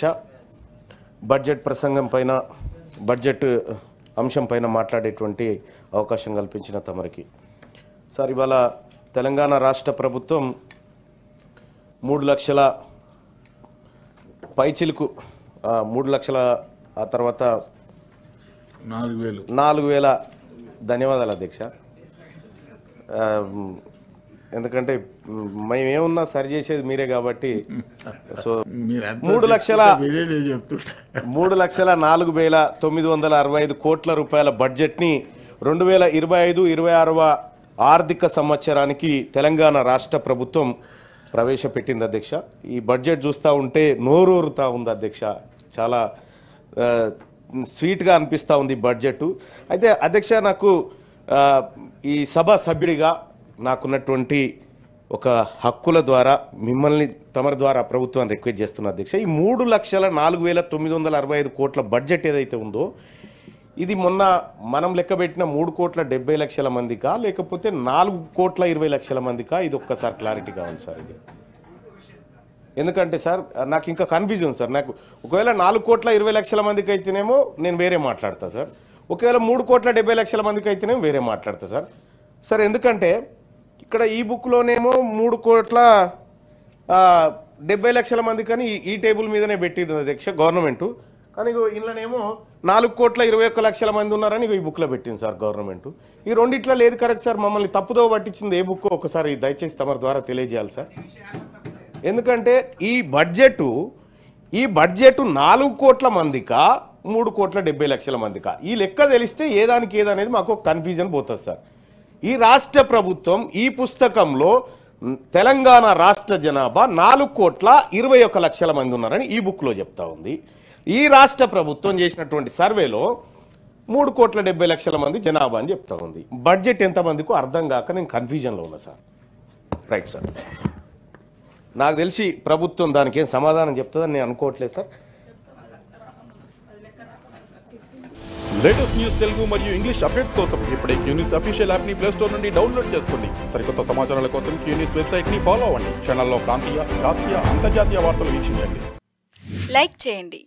అధ్యక్ష. బడ్జెట్ ప్రసంగం పైన బడ్జెట్ అంశం పైన మాట్లాడేటువంటి అవకాశం కల్పించిన తమరికి సార్, ఇవాళ తెలంగాణ రాష్ట్ర ప్రభుత్వం 3 లక్షల పైచిలుకు 3 లక్షల ఆ తర్వాత 4,000 ధన్యవాదాలు అధ్యక్ష. ఎందుకంటే మేమేమున్నా సరి చేసేది మీరే కాబట్టి. సో 3,04,965 కోట్ల రూపాయల బడ్జెట్ని 2025-26వ ఆర్థిక సంవత్సరానికి తెలంగాణ రాష్ట్ర ప్రభుత్వం ప్రవేశపెట్టింది అధ్యక్ష. ఈ బడ్జెట్ చూస్తూ ఉంటే నోరూరుతూ ఉంది అధ్యక్ష. చాలా స్వీట్గా అనిపిస్తూ ఉంది బడ్జెట్. అయితే అధ్యక్ష, నాకు ఈ సభ సభ్యుడిగా నాకున్నటువంటి ఒక హక్కుల ద్వారా మిమ్మల్ని తమరి ద్వారా ప్రభుత్వాన్ని రిక్వెస్ట్ చేస్తున్నా అధ్యక్ష. ఈ 3,04,965 కోట్ల బడ్జెట్ ఏదైతే ఉందో ఇది మొన్న మనం లెక్కబెట్టిన 3,70,00,000 మందికా లేకపోతే 4,20,00,000 మందికా? ఇది ఒక్కసారి క్లారిటీ కావాలి సార్. ఇది ఎందుకంటే సార్ నాకు ఇంకా కన్ఫ్యూజన్ సార్. నాకు ఒకవేళ 4,20,00,000 మందికి అయితేనేమో నేను వేరే మాట్లాడతా సార్, ఒకవేళ 3,70,00,000 మందికి అయితేనేమో వేరే మాట్లాడతా సార్. సార్ ఎందుకంటే ఇక్కడ ఈ బుక్లోనేమో 3,70,00,000 మంది కానీ ఈ టేబుల్ మీదనే పెట్టింది అధ్యక్ష గవర్నమెంటు. కానీ ఇందులోనేమో 4,21,00,000 మంది ఉన్నారని ఈ బుక్లో పెట్టింది సార్ గవర్నమెంటు. ఈ రెండిట్లో లేదు కరెక్ట్ సార్. మమ్మల్ని తప్పుదో పట్టించింది ఏ బుక్ ఒకసారి దయచేసి తమ ద్వారా తెలియజేయాలి సార్. ఎందుకంటే ఈ బడ్జెట్ 4 కోట్ల మందికా 3,70,00,000 మందికా? ఈ లెక్క తెలిస్తే ఏదానికి ఏదనేది మాకు కన్ఫ్యూజన్ పోతుంది సార్. ఈ రాష్ట్ర ప్రభుత్వం ఈ పుస్తకంలో తెలంగాణ రాష్ట్ర జనాభా 4,21,00,000 మంది ఉన్నారని ఈ బుక్లో చెప్తా ఉంది. ఈ రాష్ట్ర ప్రభుత్వం చేసినటువంటి సర్వేలో 3,70,00,000 మంది జనాభా అని చెప్తా ఉంది. బడ్జెట్ ఎంతమందికో అర్థం కాక నేను కన్ఫ్యూజన్లో ఉన్నా సార్. రైట్ సార్, నాకు తెలిసి ప్రభుత్వం దానికి ఏం సమాధానం చెప్తుందని నేను అనుకోవట్లేదు సార్. లేటెస్ట్ న్యూస్ తెలుగు మరియు ఇంగ్లీష్ అప్డేట్స్ కోసం ఇప్పుడే క్యూన్యూస్ అఫీషియల్ యాప్ ని ప్లే స్టోర్ నుండి డౌన్లోడ్ చేసుకోండి. సరికొత్త సమాచారాల కోసం క్యూన్యూస్ వెబ్సైట్ ని ఫాలో అవ్వండి. ఛానల్లో ప్రాంతీయ, జాతీయ, అంతర్జాతీయ వార్తలు వీక్షించండి. లైక్ చేయండి.